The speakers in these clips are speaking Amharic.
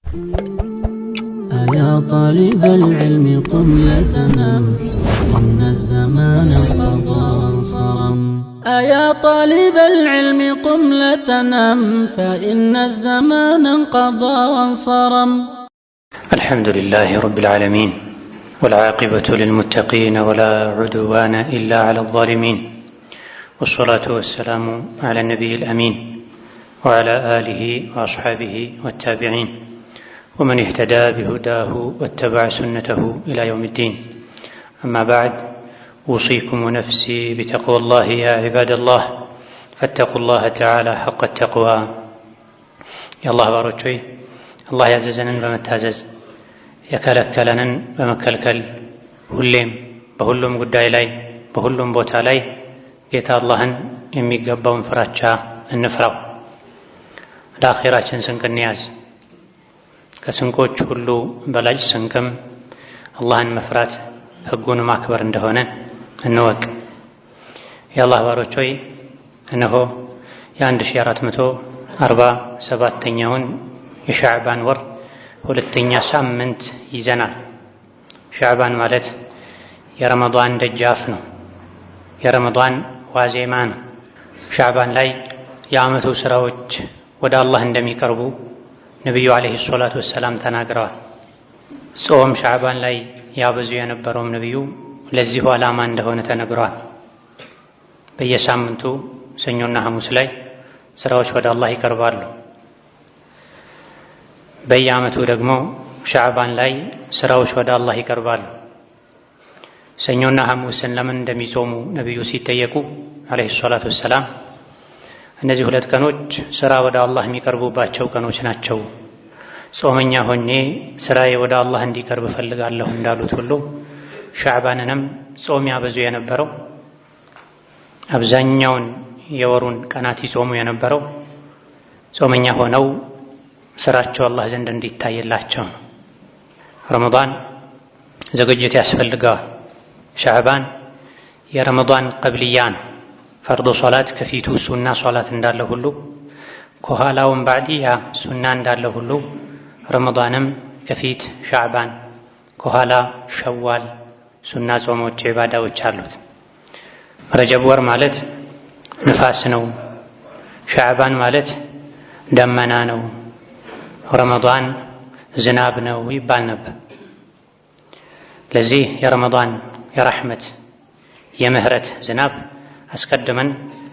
يا طالب العلم قم لا تنام، إن الزمان انقضى وانصرم. يا طالب العلم قم لا تنام، فإن الزمان انقضى وانصرم. الحمد لله رب العالمين، والعاقبة للمتقين ولا عدوان إلا على الظالمين، والصلاة والسلام على النبي الأمين وعلى آله وأصحابه والتابعين ومن اهتدى بهداه واتبع سنته إلى يوم الدين. أما بعد، أوصيكم ونفسي بتقوى الله يا عباد الله، فاتقوا الله تعالى حق التقوى. يا الله باروچوي الله ያዘዘንን በመታዘዝ የከለከለንን በመከልከል ሁሌም በሁሉም ጉዳይ ላይ በሁሉም ቦታ ላይ ጌታ አላህን የሚገባውን ፍራቻ እንፍራው። ለአኺራችን ስንቅ እንያዝ። ከስንቆች ሁሉ በላጭ ስንቅም አላህን መፍራት ሕጉን ማክበር እንደሆነ እንወቅ። የአላህ ባሮች ሆይ እነሆ የ1447ኛውን የሻዕባን ወር ሁለተኛ ሳምንት ይዘናል። ሻዕባን ማለት የረመዷን ደጃፍ ነው፣ የረመዷን ዋዜማ ነው። ሻዕባን ላይ የዓመቱ ስራዎች ወደ አላህ እንደሚቀርቡ ነቢዩ ዓለይሂ ሰላቱ ወሰላም ተናግረዋል። ጾም ሻዕባን ላይ ያበዙ የነበረውም ነቢዩ ለዚሁ ዓላማ እንደሆነ ተነግረዋል። በየሳምንቱ ሰኞና ሐሙስ ላይ ስራዎች ወደ አላህ ይቀርባሉ። በየዓመቱ ደግሞ ሻዕባን ላይ ስራዎች ወደ አላህ ይቀርባሉ። ሰኞና ሐሙስን ለምን እንደሚጾሙ ነቢዩ ሲጠየቁ ዓለይሂ ሰላቱ ወሰላም እነዚህ ሁለት ቀኖች ስራ ወደ አላህ የሚቀርቡባቸው ቀኖች ናቸው፣ ጾመኛ ሆኜ ስራዬ ወደ አላህ እንዲቀርብ እፈልጋለሁ እንዳሉት ሁሉ ሻዕባንንም ጾም ያበዙ የነበረው አብዛኛውን የወሩን ቀናት ይጾሙ የነበረው ጾመኛ ሆነው ስራቸው አላህ ዘንድ እንዲታይላቸው ነው። ረመዳን ዝግጅት ያስፈልገዋል። ሻዕባን የረመዳን ቀብልያ ነው። ፈርዶ ሶላት ከፊቱ ሱና ሶላት እንዳለ ሁሉ ከኋላውም ባዕድያ ሱና እንዳለ ሁሉ ረመዳንም ከፊት ሻዕባን ከኋላ ሸዋል ሱና ጾሞች ኢባዳዎች አሉት። ረጀብ ወር ማለት ንፋስ ነው። ሻዕባን ማለት ደመና ነው። ረመዳን ዝናብ ነው ይባል ነበር። ለዚህ የረመዳን የረሕመት የምህረት ዝናብ አስቀድመን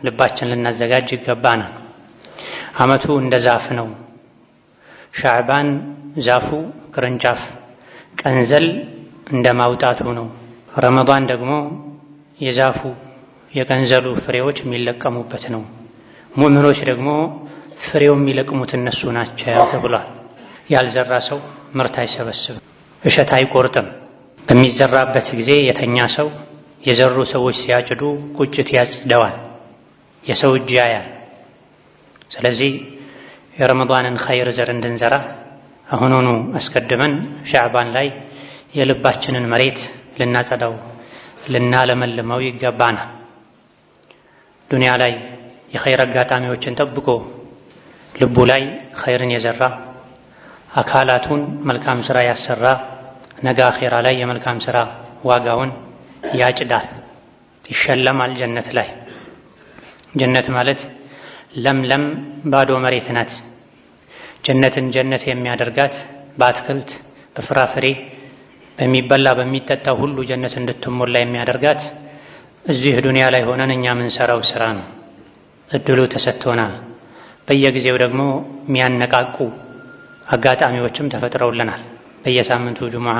ልባችን ልናዘጋጅ ይገባናል። ዓመቱ እንደ ዛፍ ነው። ሻዕባን ዛፉ ቅርንጫፍ ቀንዘል እንደ ማውጣቱ ነው። ረመዳን ደግሞ የዛፉ የቀንዘሉ ፍሬዎች የሚለቀሙበት ነው። ሙእሚኖች ደግሞ ፍሬው የሚለቅሙት እነሱ ናቸው ተብሏል። ያልዘራ ሰው ምርት አይሰበስብም፣ እሸት አይቆርጥም። በሚዘራበት ጊዜ የተኛ ሰው የዘሩ ሰዎች ሲያጭዱ ቁጭት ያጽደዋል፣ የሰው እጅ ያያል። ስለዚህ የረመዳንን ኸይር ዘር እንድንዘራ አሁኑኑ አስቀድመን ሻዕባን ላይ የልባችንን መሬት ልናጸዳው ልናለመልመው ይገባናል። ዱንያ ላይ የኸይር አጋጣሚዎችን ጠብቆ ልቡ ላይ ኸይርን የዘራ አካላቱን መልካም ሥራ ያሰራ ነገ አኼራ ላይ የመልካም ሥራ ዋጋውን ያጭዳል፣ ይሸለማል። ጀነት ላይ ጀነት ማለት ለምለም ባዶ መሬት ናት። ጀነትን ጀነት የሚያደርጋት በአትክልት በፍራፍሬ በሚበላ በሚጠጣው ሁሉ ጀነት እንድትሞላ የሚያደርጋት እዚህ ዱንያ ላይ ሆነን እኛ የምንሰራው ስራ ነው። እድሉ ተሰጥቶናል። በየጊዜው ደግሞ የሚያነቃቁ አጋጣሚዎችም ተፈጥረውልናል። በየሳምንቱ ጁሙዓ፣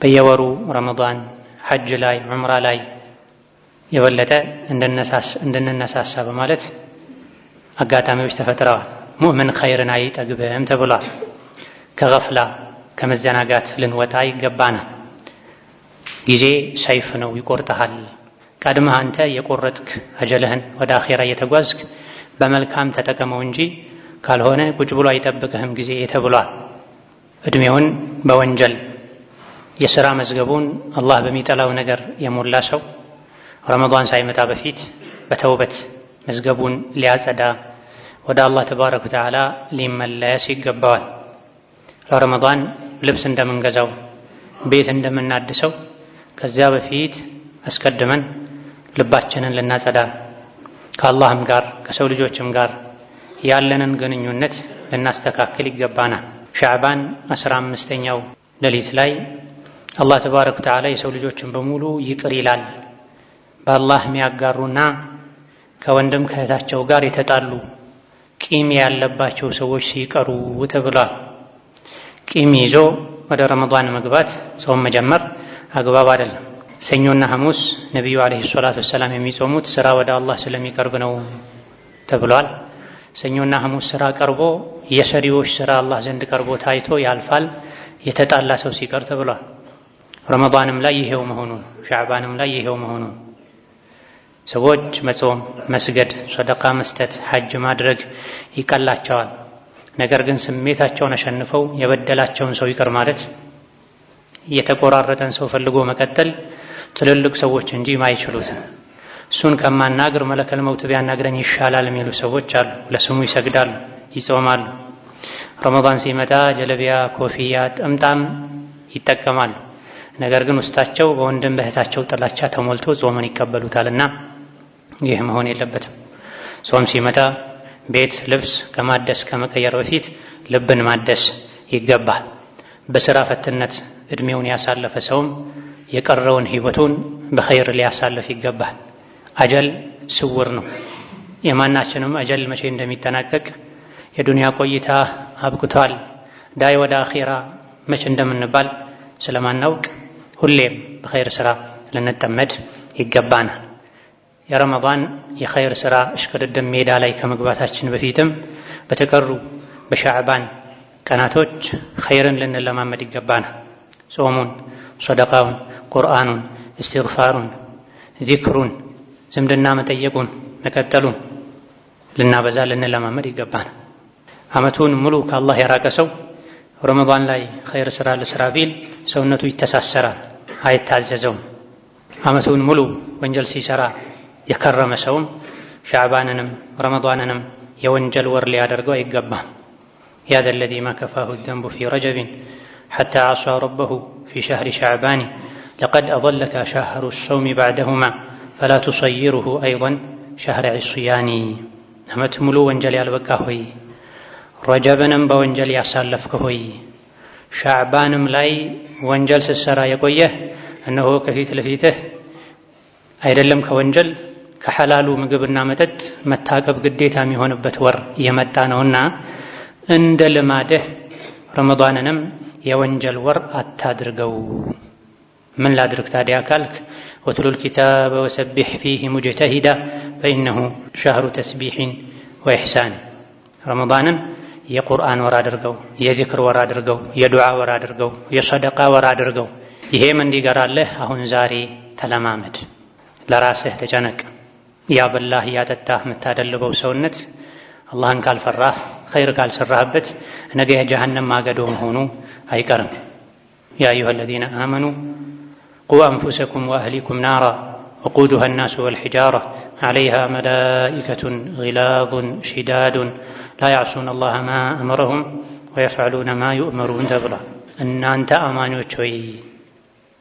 በየወሩ ረመዳን፣ ሐጅ ላይ ዑምራ ላይ የበለጠ እንድንነሳሳ በማለት አጋጣሚዎች ተፈጥረዋል። ሙእምን ኸይርን አይጠግብም ተብሏል። ከገፍላ ከመዘናጋት ልንወጣ ይገባናል። ጊዜ ሰይፍ ነው፣ ይቆርጠሃል። ቀድመህ አንተ የቆረጥክ አጀልህን ወደ አኼራ እየተጓዝክ በመልካም ተጠቀመው እንጂ ካልሆነ ቁጭ ብሎ አይጠብቅህም ጊዜ ተብሏል። እድሜውን በወንጀል የሥራ መዝገቡን አላህ በሚጠላው ነገር የሞላ ሰው ረመዳን ሳይመጣ በፊት በተውበት መዝገቡን ሊያጸዳ ወደ አላህ ተባረከ ወተዓላ ሊመለስ ይገባዋል። ለረመዳን ልብስ እንደምንገዛው ቤት እንደምናድሰው ከዚያ በፊት አስቀድመን ልባችንን ልናጸዳ ከአላህም ጋር ከሰው ልጆችም ጋር ያለንን ግንኙነት ልናስተካክል ይገባናል። ሻዕባን 15ኛው ሌሊት ላይ አላህ ተባረከ ወተዓላ የሰው ልጆችን በሙሉ ይቅር ይላል። በአላህ የሚያጋሩና ከወንድም ከእህታቸው ጋር የተጣሉ ቂም ያለባቸው ሰዎች ሲቀሩ ተብሏል። ቂም ይዞ ወደ ረመዳን መግባት ጾም መጀመር አግባብ አይደለም። ሰኞና ሐሙስ ነቢዩ ዓለይሂ ሰላቱ ወሰላም የሚጾሙት ስራ ወደ አላህ ስለሚቀርብ ነው ተብሏል። ሰኞና ሐሙስ ስራ ቀርቦ የሰሪዎች ስራ አላህ ዘንድ ቀርቦ ታይቶ ያልፋል የተጣላ ሰው ሲቀር ተብሏል። ረመዳንም ላይ ይሄው መሆኑን ሻዕባንም ላይ ይሄው መሆኑን ሰዎች መጾም፣ መስገድ፣ ሰደቃ መስጠት፣ ሐጅ ማድረግ ይቀላቸዋል። ነገር ግን ስሜታቸውን አሸንፈው የበደላቸውን ሰው ይቅር ማለት የተቆራረጠን ሰው ፈልጎ መቀጠል ትልልቅ ሰዎች እንጂ ማይችሉት እሱን ከማናገር መለከል መውት ቢያናግረኝ ይሻላል የሚሉ ሰዎች አሉ። ለስሙ ይሰግዳሉ፣ ይጾማሉ። ረመዳን ሲመጣ ጀለቢያ፣ ኮፍያ፣ ጥምጣም ይጠቀማሉ። ነገር ግን ውስጣቸው በወንድም በእህታቸው ጥላቻ ተሞልቶ ጾምን ይቀበሉታልና ይህ መሆን የለበትም። ጾም ሲመጣ ቤት ልብስ ከማደስ ከመቀየር በፊት ልብን ማደስ ይገባል። በስራ ፈትነት እድሜውን ያሳለፈ ሰውም የቀረውን ህይወቱን በኸይር ሊያሳልፍ ይገባል። አጀል ስውር ነው። የማናችንም አጀል መቼ እንደሚጠናቀቅ የዱንያ ቆይታ አብቅቷል ዳይ ወደ አኺራ መቼ እንደምንባል ስለማናውቅ ሁሌም በኸይር ስራ ልንጠመድ ይገባናል። የረመዳን የኸይር ስራ እሽቅድድም ሜዳ ላይ ከመግባታችን በፊትም በተቀሩ በሻዕባን ቀናቶች ኸይርን ልንለማመድ ይገባናል። ጾሙን፣ ሰደቃውን፣ ቁርአኑን፣ እስትግፋሩን፣ ዚክሩን፣ ዝምድና መጠየቁን፣ መቀጠሉን ልናበዛ ልንለማመድ ይገባናል። ዓመቱን ሙሉ ከአላህ የራቀ ሰው ረመዳን ላይ ኸይር ስራ ልስራ ቢል ሰውነቱ ይተሳሰራል፣ አይታዘዘውም። ዓመቱን ሙሉ ወንጀል ሲሰራ የከረመ ሰውም ሻዕባንንም ረመዳንንም የወንጀል ወር ሊያደርገው አይገባም። ያ ዘ ለዚ ማ ከፋሁ ዘንቡ ፊ ረጀቢን ሐታ ዓሳ ረበሁ ፊ ሸህሪ ሸዕባኒ ለቀድ አضለከ ሸህሩ ሰውሚ ባዕደሁማ ፈላ ቱሰይሩሁ አይضን ሸህረ ዒስያኒ። ዓመት ሙሉ ወንጀል ያልበቃ ሆይ ረጀብንም በወንጀል ያሳለፍክ ሆይ ሻዕባንም ላይ ወንጀል ስትሰራ የቆየህ እነሆ ከፊት ለፊትህ አይደለም ከወንጀል ከሐላሉ ምግብና መጠጥ መታቀብ ግዴታ የሚሆንበት ወር እየመጣ ነውና እንደ ልማድህ ረመዳንንም የወንጀል ወር አታድርገው። ምን ላድርግ ታዲያ ካልክ ወትሉል ኪታበ ወሰቢሕ ፊህ ሙጅተሂዳ ፈኢነሁ ሸህሩ ተስቢሕን ወኢሕሳን። ረመዳንን የቁርአን ወር አድርገው፣ የዚክር ወር አድርገው፣ የዱዓ ወር አድርገው፣ የሰደቃ ወር አድርገው። ይሄም እንዲገራለህ አሁን ዛሬ ተለማመድ። ለራስህ ተጨነቅ። ያበላህ ያጠጣህ የምታደልበው ሰውነት አላህን ካልፈራህ ኸይር ካልሰራህበት ነገ የጀሃነም ማገዶ መሆኑ አይቀርም። ያ አዩሃ አለዚነ አመኑ ቁ አንፉሰኩም ወአህሊኩም ናራ ወቁዱሃ ናሱ ወልሒጃራ ዐለይሃ መላኢከቱን ጊላዙን ሽዳዱን ላ ያዕሱነ አላህ ማ አመረሁም ወየፍዐሉነ ማ ዩእመሩን ተብሏል። እናንተ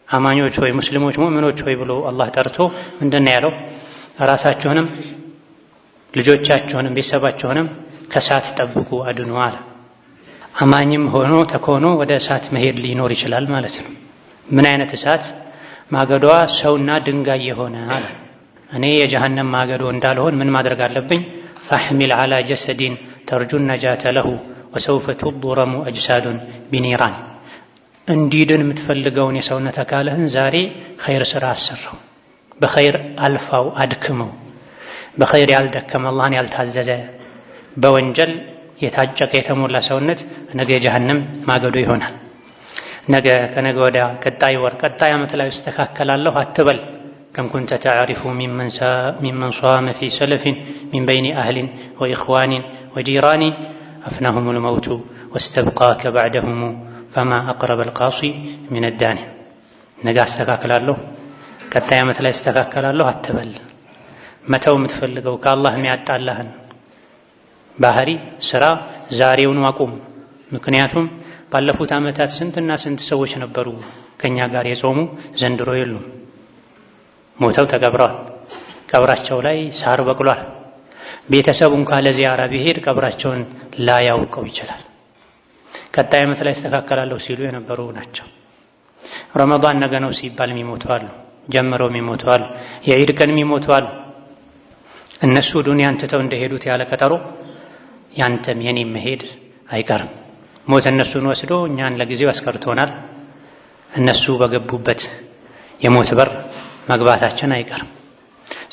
አማኞች ሆይ ሙስሊሞች ሙእሚኖች ሆይ ብሎ አላህ ጠርቶ ምንድን ነው ያለው? ራሳችሁንም ልጆቻችሁንም ቤተሰባችሁንም ከእሳት ጠብቁ አድኑ አለ። አማኝም ሆኖ ተኮኖ ወደ እሳት መሄድ ሊኖር ይችላል ማለት ነው። ምን አይነት እሳት? ማገዷ ሰውና ድንጋይ የሆነ አለ። እኔ የጀሃነም ማገዶ እንዳልሆን ምን ማድረግ አለብኝ? ፈሕሚል ዐላ ጀሰዲን ተርጁን ነጃተ ለሁ ወሰውፈ ቱድረሙ አጅሳዱን ቢኒራን። እንዲድን የምትፈልገውን የሰውነት አካልህን ዛሬ ኸይር ስራ አሰራው፣ በኸይር አልፋው፣ አድክመው። በኸይር ያልደከመ አላህን ያልታዘዘ በወንጀል የታጨቀ የተሞላ ሰውነት ነገ የጀሃነም ማገዶ ይሆናል። ነገ ከነገ ወዲያ ቀጣይ ወር ቀጣይ ዓመት ላይ እስተካከላለሁ አትበል። ከም ኩንተ ተዕሪፉ ሚመን ሷመ ፊ ሰለፊን ሚን በይኒ አህሊን ወኢኽዋኒን ወጂራኒ አፍናሁሙል መውቱ ወስተብቃከ ባዕደሁሙ ፈማ አቅረበል ቃሲ ሚነ ዳኒ። ነገ አስተካክላለሁ ቀጣይ ዓመት ላይ እስተካከላለሁ አትበል። መተው የምትፈልገው ከአላህ የሚያጣላህን ባህሪ ስራ ዛሬውኑ አቁም። ምክንያቱም ባለፉት ዓመታት ስንትና ስንት ሰዎች ነበሩ ከኛ ጋር የጾሙ ዘንድሮ የሉም። ሞተው ተቀብረዋል። ቀብራቸው ላይ ሳር በቅሏል። ቤተሰቡ እንኳን ለዚያራ ቢሄድ ቀብራቸውን ላያውቀው ይችላል። ቀጣይ ዓመት ላይ ያስተካከላለሁ ሲሉ የነበሩ ናቸው። ረመዳን ነገ ነው ሲባል የሚሞቱ አሉ። ጀምረው የሚሞቱ አሉ። የዒድ ቀን የሚሞቱ አሉ። እነሱ ዱንያን ትተው እንደሄዱት ያለ ቀጠሮ ያንተም የኔም መሄድ አይቀርም። ሞት እነሱን ወስዶ እኛን ለጊዜው አስቀርቶናል። እነሱ በገቡበት የሞት በር መግባታችን አይቀርም።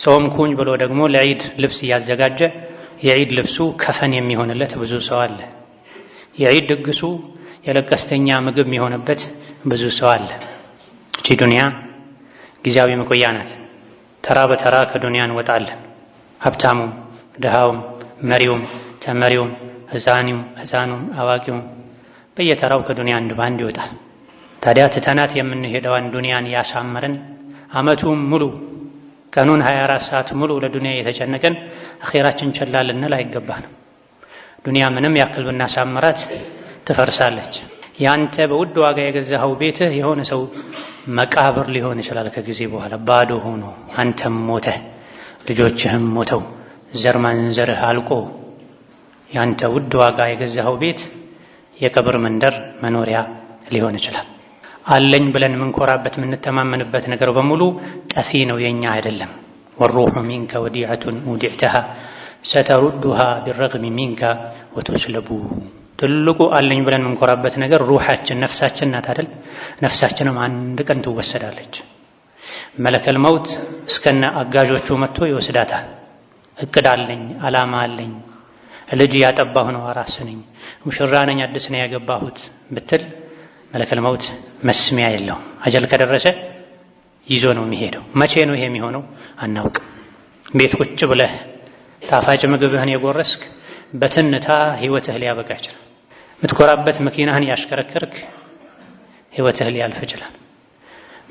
ጾምኩኝ ብሎ ደግሞ ለዒድ ልብስ እያዘጋጀ የዒድ ልብሱ ከፈን የሚሆንለት ብዙ ሰው አለ። የዒድ ድግሱ የለቀስተኛ ምግብ የሚሆንበት ብዙ ሰው አለ። እቺ ዱንያ ጊዜያዊ መቆያ ናት። ተራ በተራ ከዱንያ እንወጣለን። ሀብታሙም፣ ድሃውም፣ መሪውም፣ ተመሪውም፣ ሕፃኑም፣ አዋቂውም በየተራው ከዱንያ አንድ ባንድ ይወጣል። ታዲያ ትተናት የምንሄደዋን ዱንያን ያሳመረን ዓመቱን ሙሉ ቀኑን 24 ሰዓት ሙሉ ለዱንያ የተጨነቀን አኺራችን ቸላ ልንል አይገባንም። ዱንያ ምንም ያክል ብናሳምራት ትፈርሳለች። ያንተ በውድ ዋጋ የገዛኸው ቤትህ የሆነ ሰው መቃብር ሊሆን ይችላል። ከጊዜ በኋላ ባዶ ሆኖ አንተም ሞተህ ልጆችህም ሞተው ዘር ማንዘርህ አልቆ ያንተ ውድ ዋጋ የገዛኸው ቤት የቀብር መንደር መኖሪያ ሊሆን ይችላል። አለኝ ብለን የምንኮራበት የምንተማመንበት ነገር በሙሉ ጠፊ ነው፣ የኛ አይደለም። ወሩሑ ሚንከ ወዲዐቱን ውዲዕተሃ ሰተሩዱሃ ቢረግሚ ሚንከ ወቱስለቡ። ትልቁ አለኝ ብለን የምንኮራበት ነገር ሩሓችን ነፍሳችን ናት አይደል? ነፍሳችንም አንድ ቀን ትወሰዳለች። መለከል መውት እስከነ አጋዦቹ መጥቶ ይወስዳታል። እቅድ አለኝ፣ ዓላማ አለኝ፣ ልጅ ያጠባሁ ነው፣ አራስ ነኝ፣ ሙሽራ ነኝ፣ አዲስ ነው ያገባሁት ብትል መለከል መውት መስሚያ የለውም። አጀል ከደረሰ ይዞ ነው የሚሄደው። መቼ ነው ይሄ የሚሆነው አናውቅም። ቤት ቁጭ ብለህ ጣፋጭ ምግብህን የጎረስክ በትንታ ህይወትህ ሊያበቃ ይችላል። የምትኮራበት መኪናህን ያሽከረከርክ ህይወትህ ሊያልፍ ይችላል።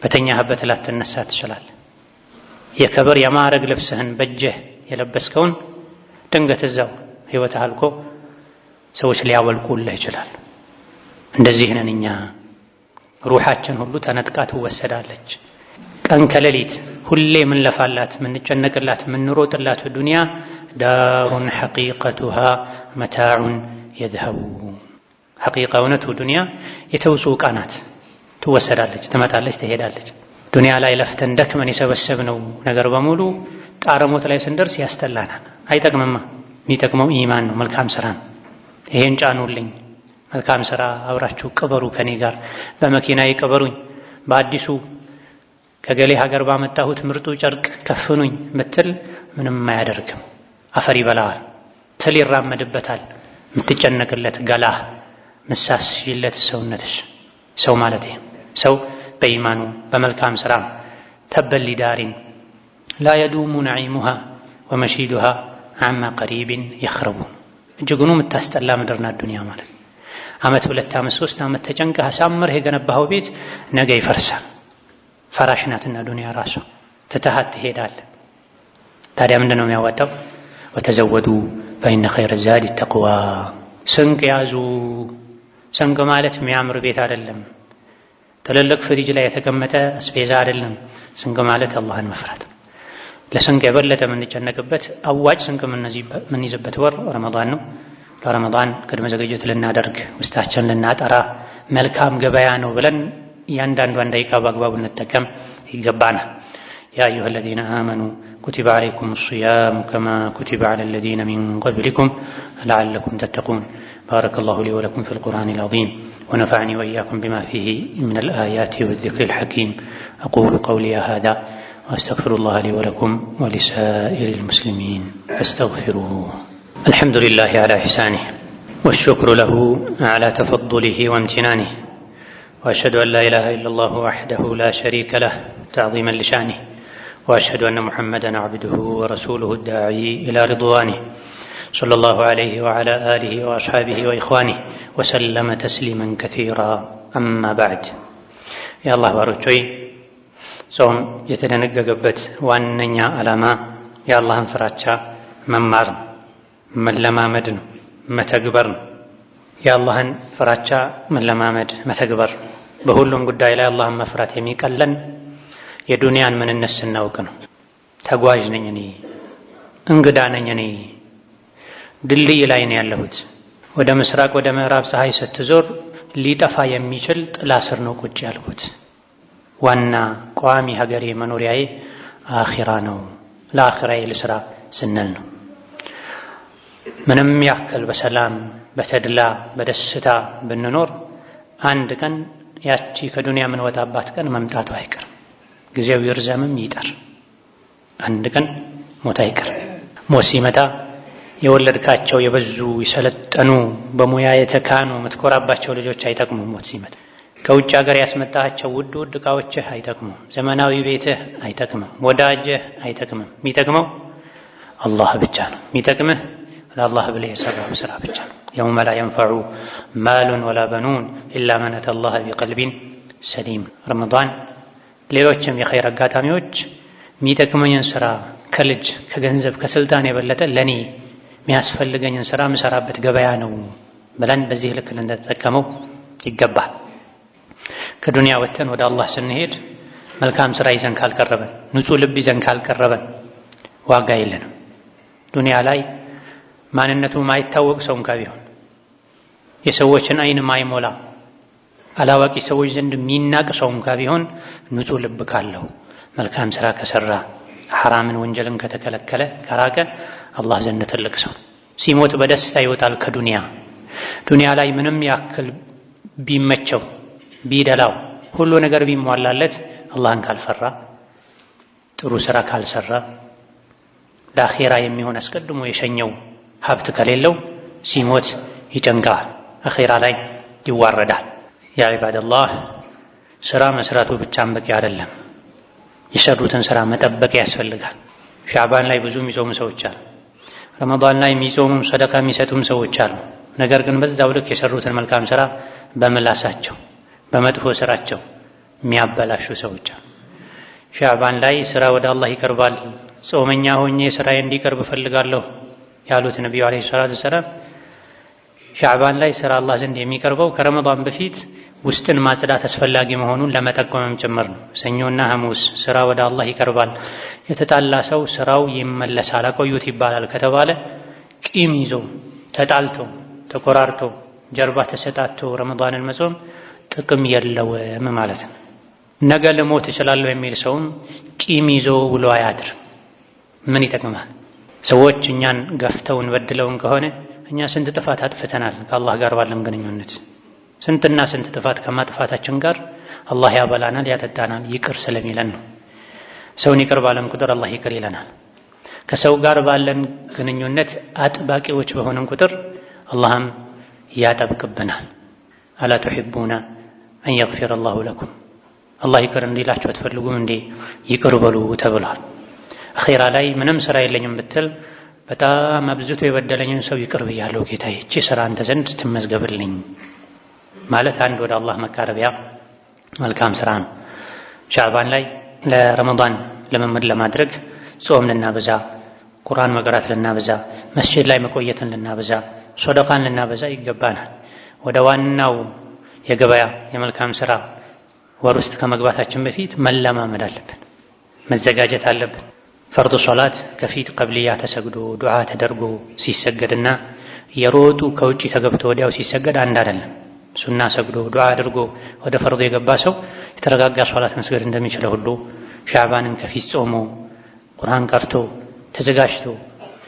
በተኛህበት ላትነሳ ትችላለህ። የክብር የማዕረግ ልብስህን በእጅህ የለበስከውን ድንገት እዛው ህይወትህ አልቆ ሰዎች ሊያወልቁልህ ይችላል። እንደዚህ ነን እኛ። ሩሓችን ሁሉ ተነጥቃ ትወሰዳለች። ቀን ከሌሊት ሁሌ ምንለፋላት፣ ምንጨነቅላት፣ ምንሮጥላት ዱንያ ዳሩን ሐቂቀቱሃ መታዑን የዝሀቡ። ሐቂቃ እውነቱ ዱንያ የተውሱ ዕቃ ናት። ትወሰዳለች፣ ትመጣለች፣ ትሄዳለች። ዱንያ ላይ ለፍተን ደክመን የሰበሰብነው ነገር በሙሉ ጣረሞት ላይ ስንደርስ ያስጠላናል። አይጠቅምማ። የሚጠቅመው ኢማን ነው፣ መልካም ስራ ነው። ይሄን ጫኑልኝ፣ መልካም ስራ አብራችሁ ቅበሩ፣ ከኔ ጋር በመኪና ይቅበሩኝ፣ በአዲሱ ከገሌ ሀገር ባመጣሁት ምርጡ ጨርቅ ከፍኑኝ ምትል ምንም አያደርግም። አፈር ይበላዋል፣ ትል ይራመድበታል። የምትጨነቅለት ገላህ፣ ምሳስይለት ሰውነትሽ። ሰው ማለት ይሄ ሰው በኢማኑ በመልካም ስራ ተበል ዳሪን ላ የዱሙ ነዒሙሃ ወመሺዱሃ አማ ቀሪቢን የኽረቡ። እጅጉኑ የምታስጠላ ምድር ናት ዱንያ ማለት። ዓመት 2 ዓመት 3 ዓመት ተጨንቀህ አሳምረህ የገነባኸው ቤት ነገ ይፈርሳል። ፈራሽ ናትና ዱንያ ራሷ ትተሃት ትሄዳለህ። ታዲያ ምንድን ነው የሚያዋጣው? ወተዘወዱ ፈኢነ ኸይረ ዛዲ ተቅዋ። ስንቅ ያዙ። ስንቅ ማለት የሚያምር ቤት አይደለም፣ ትልልቅ ፍሪጅ ላይ የተቀመጠ አስቤዛ አይደለም። ስንቅ ማለት አላህን መፍራት። ለስንቅ የበለጠ የምንጨነቅበት አዋጭ ስንቅ የምንይዝበት ወር ረመዳን ነው። ለረመዳን ቅድመ ዝግጅት ልናደርግ ውስጣችን ልናጠራ መልካም ገበያ ነው ብለን እያንዳንዷን ደቂቃ በአግባቡ እንጠቀም ይገባናል። ያ አዩሀ ለዚነ አመኑ ኩቲበ ዐለይኩም ሲያሙ ከማ ኩቲበ ዐለ ለዚነ ሚን ቀብሊኩም ለዐለኩም ተተቁን። ባረከላሁ ሊ ወለኩም ፊል ቁርአኒል ዐዚም ወነፈዐኒ ወኢያኩም ቢማ ፊሂ ሚነል አያቲ ወዚክሪል ሐኪም። አቁሉ ቀውሊ ሃዛ ወአስተግፊሩላህ ሊ ወለኩም ወሊሳኢሪል ሙስሊሚን ፈስተግፊሩሁ። አልሐምዱሊላሂ ዐላ ኢሕሳኒህ ወሽክሩ ለሁ ዐላ ተፈዱሊሂ ወምቲናኒህ وأشهد أن لا إله إلا الله وحده لا شريك له تعظيما لشأنه وأشهد أن محمدا عبده ورسوله الداعي إلى رضوانه صلى الله عليه وعلى آله وأصحابه وإخوانه وسلم تسليما كثيرا. أما بعد، يا الله ባሮቼ ጾም የተደነገገበት ዋነኛ ዓላማ የአላህን ፍራቻ መማር፣ መለማመድ ነው፣ መተግበር ነው። የአላህን ፍራቻ መለማመድ መተግበር። በሁሉም ጉዳይ ላይ አላህን መፍራት የሚቀለን የዱንያን ምንነት ስናውቅ ነው። ተጓዥ ነኝ እኔ፣ እንግዳ ነኝ እኔ፣ ድልድይ ላይ ነው ያለሁት። ወደ ምስራቅ ወደ ምዕራብ ፀሐይ ስትዞር ሊጠፋ የሚችል ጥላ ስር ነው ቁጭ ያልኩት። ዋና ቋሚ ሀገሬ መኖሪያዬ አኺራ ነው፣ ለአኺራዬ ልስራ ስንል ነው። ምንም ያክል በሰላም በተድላ በደስታ ብንኖር አንድ ቀን ያቺ ከዱንያ የምንወጣባት ቀን መምጣቱ አይቀርም። ጊዜው ይርዘምም ይጠር፣ አንድ ቀን ሞት አይቀርም። ሞት ሲመጣ የወለድካቸው የበዙ የሰለጠኑ በሙያ የተካኑ የምትኮራባቸው ልጆች አይጠቅሙም። ሞት ሲመጣ ከውጭ ሀገር ያስመጣቸው ውድ ውድ ዕቃዎችህ አይጠቅሙም። ዘመናዊ ቤትህ አይጠቅምም። ወዳጅህ አይጠቅምም። የሚጠቅመው አላህ ብቻ ነው። የሚጠቅምህ ለአላህ ብለህ የሰራው ስራ ብቻ ነው። የውመ ላ የንፈዑ ማሉን ወላ በኑን ኢላ መን አተላህ ቢቀልቢን ሰሊም። ረመዳን ሌሎችም የኸይር አጋጣሚዎች የሚጠቅመኝን ስራ ከልጅ ከገንዘብ ከስልጣን የበለጠ ለኔ የሚያስፈልገኝን ስራ ምሰራበት ገበያ ነው ብለን በዚህ ልክ ልንጠቀመው ይገባል። ከዱንያ ወጥተን ወደ አላህ ስንሄድ መልካም ስራ ይዘን ካልቀረበን፣ ንጹህ ልብ ይዘን ካልቀረበን ዋጋ የለንም። ዱንያ ላይ ማንነቱ ማይታወቅ ሰው እንኳ ቢሆን የሰዎችን አይን ማይሞላ አላዋቂ ሰዎች ዘንድ የሚናቅ ሰው እንኳ ቢሆን ንጹህ ልብ ካለው መልካም ስራ ከሰራ ሐራምን ወንጀልን ከተከለከለ ከራቀ አላህ ዘንድ ትልቅ ሰው ሲሞት በደስታ ይወጣል ከዱንያ። ዱንያ ላይ ምንም ያክል ቢመቸው ቢደላው ሁሉ ነገር ቢሟላለት አላህን ካልፈራ ጥሩ ስራ ካልሰራ ለአኺራ የሚሆን አስቀድሞ የሸኘው ሀብት ከሌለው ሲሞት ይጨንቃል፣ አኺራ ላይ ይዋረዳል። ያ ዒባደላህ ስራ መስራቱ ብቻም በቂ አይደለም። የሰሩትን ስራ መጠበቅ ያስፈልጋል። ሻዕባን ላይ ብዙ የሚጾሙ ሰዎች አሉ። ረመዳን ላይ የሚጾሙም ሰደቃ የሚሰጡም ሰዎች አሉ። ነገር ግን በዛው ልክ የሰሩትን መልካም ስራ በምላሳቸው በመጥፎ ስራቸው የሚያበላሹ ሰዎች አሉ። ሻዕባን ላይ ስራ ወደ አላህ ይቀርባል፣ ጾመኛ ሆኜ ስራዬ እንዲቀርብ እፈልጋለሁ ያሉት ነቢዩ ዓለይሂ ሰላቱ ወሰላም ሻዕባን ላይ ስራ አላህ ዘንድ የሚቀርበው ከረመዳን በፊት ውስጥን ማጽዳት አስፈላጊ መሆኑን ለመጠቆምም ጭምር ነው። ሰኞና ሐሙስ ስራ ወደ አላህ ይቀርባል። የተጣላ ሰው ስራው ይመለሳል፣ አቆዩት ይባላል ከተባለ ቂም ይዞ ተጣልቶ ተቆራርቶ ጀርባ ተሰጣቶ ረመዳንን መጾም ጥቅም የለውም ማለት ነው። ነገ ልሞት እችላለሁ የሚል ሰውም ቂም ይዞ ውሎ አያድርም። ምን ይጠቅማል? ሰዎች እኛን ገፍተውን በድለውን ከሆነ እኛ ስንት ጥፋት አጥፍተናል ከአላህ ጋር ባለን ግንኙነት። ስንትና ስንት ጥፋት ከማጥፋታችን ጋር አላህ ያበላናል፣ ያጠጣናል ይቅር ስለሚለን ነው። ሰውን ይቅር ባለን ቁጥር አላህ ይቅር ይለናል። ከሰው ጋር ባለን ግንኙነት አጥባቂዎች በሆነን ቁጥር አላህም ያጠብቅብናል። አላ ቱሒቡና አን የግፊረ አላሁ ለኩም፣ አላህ ይቅር እንዲላችሁ አትፈልጉም እንዴ? ይቅር በሉ ተብሏል። አኺራ ላይ ምንም ስራ የለኝም ብትል በጣም አብዝቶ የበደለኝን ሰው ይቅር ብያለሁ ጌታዬ፣ እቺ ስራ አንተ ዘንድ ትመዝገብልኝ ማለት አንድ ወደ አላህ መቃረቢያ መልካም ስራ ነው። ሻዕባን ላይ ለረመዳን ልምምድ ለማድረግ ጾም ልናበዛ፣ ቁርአን መቅራት ልናበዛ፣ መስጂድ ላይ መቆየትን ልናበዛ፣ ሶደቃን ልናበዛ ይገባናል። ወደ ዋናው የገበያ የመልካም ስራ ወር ውስጥ ከመግባታችን በፊት መለማመድ አለብን፣ መዘጋጀት አለብን። ፈርድ ሶላት ከፊት ቀብልያ ተሰግዶ ዱዓ ተደርጎ ሲሰገድና የሮጡ ከውጪ ተገብቶ ወዲያው ሲሰገድ አንድ አይደለም። ሱና ሰግዶ ዱዓ አድርጎ ወደ ፈርድ የገባ ሰው የተረጋጋ ሶላት መስገድ እንደሚችለው ሁሉ ሻዕባንን ከፊት ጾሞ ቁርአን ቀርቶ ተዘጋጅቶ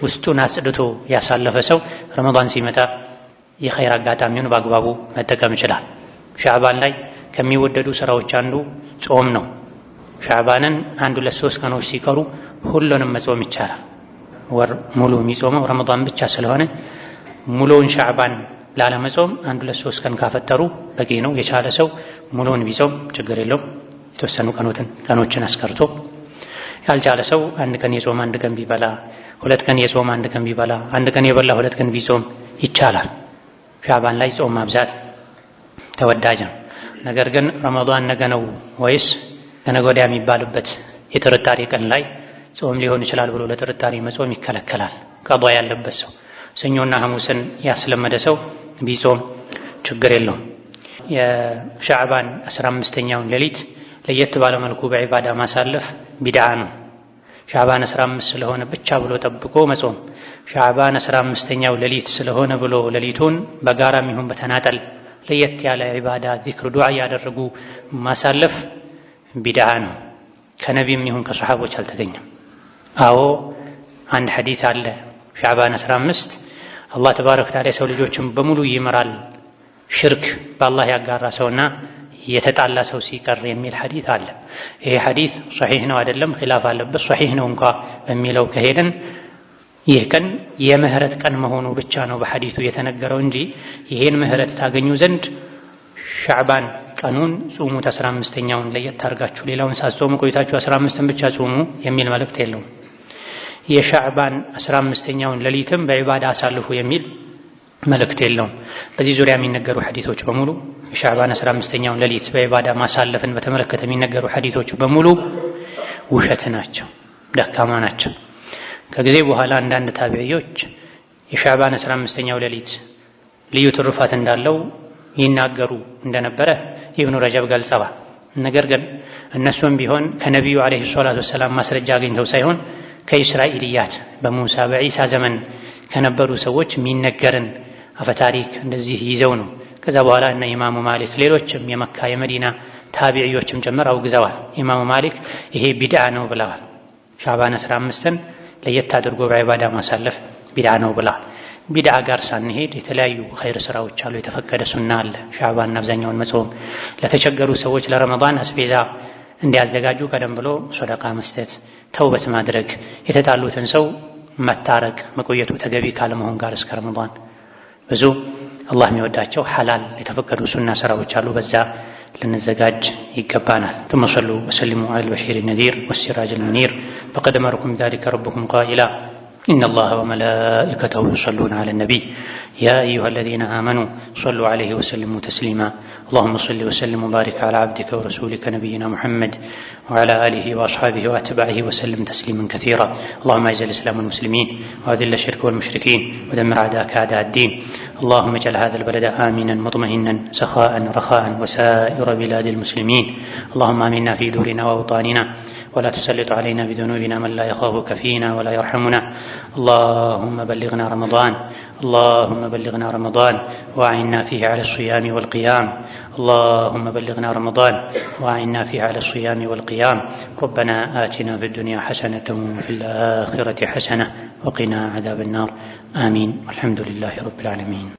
ውስጡን አጽድቶ ያሳለፈ ሰው ረመዳን ሲመጣ የኸይር አጋጣሚውን በአግባቡ መጠቀም ይችላል። ሻዕባን ላይ ከሚወደዱ ስራዎች አንዱ ጾም ነው። ሻዕባንን 1-3 ቀኖች ሲቀሩ ሁሉንም መጾም ይቻላል። ወር ሙሉ የሚጾመው ረመዳን ብቻ ስለሆነ ሙሉውን ሻዕባን ላለመጾም 1-3 ቀን ካፈጠሩ በቂ ነው። የቻለ ሰው ሙሉውን ቢጾም ችግር የለውም። የተወሰኑ ቀኖችን አስቀርቶ ያልቻለ ሰው 1 ቀን የጾም 1 ቀን ቢበላ፣ 2 ቀን የጾም 1 ቀን ቢበላ፣ 1 ቀን የበላ 2 ቀን ቢጾም ይቻላል። ሻዕባን ላይ ጾም ማብዛት ተወዳጅ ነው። ነገር ግን ረመዳን ነገ ነው ወይስ ከነገ ወዲያ የሚባልበት የጥርጣሬ ቀን ላይ ጾም ሊሆን ይችላል ብሎ ለጥርጣሬ መጾም ይከለከላል። ቀዷ ያለበት ሰው ሰኞና ሐሙስን ያስለመደ ሰው ቢጾም ችግር የለውም። የሻዕባን 15ኛውን ሌሊት ለየት ባለ መልኩ በዒባዳ ማሳለፍ ቢድዓ ነው። ሻዕባን 15 ስለሆነ ብቻ ብሎ ጠብቆ መጾም፣ ሻዕባን 15ኛው ሌሊት ስለሆነ ብሎ ሌሊቱን በጋራም ይሁን በተናጠል ለየት ያለ ዒባዳ፣ ዚክር፣ ዱዓ ያደረጉ ማሳለፍ ቢድዓ ነው። ከነቢይም ይሁን ከሰሓቦች አልተገኘም። አዎ አንድ ሐዲስ አለ ሻዕባን 15 አላህ ተባረከ ወተዓላ የሰው ልጆችን በሙሉ ይመራል ሽርክ በአላህ ያጋራ ሰውና የተጣላ ሰው ሲቀር የሚል ሐዲስ አለ። ይሄ ሐዲስ ሶሒህ ነው አይደለም ኺላፍ አለበት። ሶሒህ ነው እንኳ በሚለው ከሄድን ይህ ቀን የምህረት ቀን መሆኑ ብቻ ነው በሐዲሱ የተነገረው እንጂ ይሄን ምህረት ታገኙ ዘንድ ሻዕባን ቀኑን ጾሙት 15ኛውን ለየት አድርጋችሁ ሌላውን ሳትጾሙ ቆይታችሁ 15ን ብቻ ጾሙ የሚል መልእክት የለውም። የሻዕባን 15ኛውን ሌሊትም በዒባዳ አሳልፉ የሚል መልእክት የለውም። በዚህ ዙሪያ የሚነገሩ ሐዲሶች በሙሉ የሻዕባን 15ኛውን ሌሊት በዒባዳ ማሳለፍን በተመለከተ የሚነገሩ ሐዲሶች በሙሉ ውሸት ናቸው፣ ደካማ ናቸው። ከጊዜ በኋላ አንዳንድ ታቢዒዎች የሻዕባን 15ኛው ሌሊት ልዩ ትሩፋት እንዳለው ይናገሩ እንደነበረ ኢብኑ ረጀብ ገልጸዋል። ነገር ግን እነሱም ቢሆን ከነቢዩ ዓለይሂ ሰላቱ ወሰላም ማስረጃ አግኝተው ሳይሆን ከእስራኤልያት በሙሳ በዒሳ ዘመን ከነበሩ ሰዎች የሚነገርን አፈታሪክ እንደዚህ ይዘው ነው። ከዛ በኋላ እነ ኢማሙ ማሊክ ሌሎችም የመካ የመዲና ታቢዒዎችም ጭምር አውግዘዋል። ኢማሙ ማሊክ ይሄ ቢድዓ ነው ብለዋል። ሻዕባን 15ን ለየት አድርጎ በዒባዳ ማሳለፍ ቢድዓ ነው ብለዋል። ቢድዓ ጋር ሳንሄድ የተለያዩ ኸይር ስራዎች አሉ። የተፈቀደ ሱና አለ። ሻዕባን አብዛኛውን መጾም፣ ለተቸገሩ ሰዎች ለረመዳን አስቤዛ እንዲያዘጋጁ ቀደም ብሎ ሶደቃ መስጠት፣ ተውበት ማድረግ፣ የተጣሉትን ሰው መታረቅ መቆየቱ ተገቢ ካለመሆን ጋር እስከ ረመዳን ብዙ አላህ የሚወዳቸው ሐላል የተፈቀዱ ሱና ስራዎች አሉ። በዛ ልንዘጋጅ ይገባናል። ثم صلوا وسلموا على البشير النذير والسراج المنير فقد أمركم بذلك ربكم قائلا إن الله وملائكته يصلون على النبي يا أيها الذين آمنوا صلوا عليه وسلموا تسليما اللهم صل وسلم وبارك على عبدك ورسولك نبينا محمد وعلى آله وأصحابه وأتباعه وسلم تسليما كثيرا اللهم أعز الإسلام والمسلمين وأذل الشرك والمشركين ودمر أعداءك أعداء الدين اللهم اجعل هذا البلد آمنا مطمئنا سخاء رخاء وسائر بلاد المسلمين اللهم آمنا في دورنا وأوطاننا ولا تسلط علينا بذنوبنا من لا يخافك فينا ولا يرحمنا اللهم بلغنا رمضان اللهم بلغنا رمضان وأعنا فيه على الصيام والقيام اللهم بلغنا رمضان وأعنا فيه على الصيام والقيام ربنا آتنا في الدنيا حسنة وفي الآخرة حسنة وقنا عذاب النار آمين والحمد لله رب العالمين.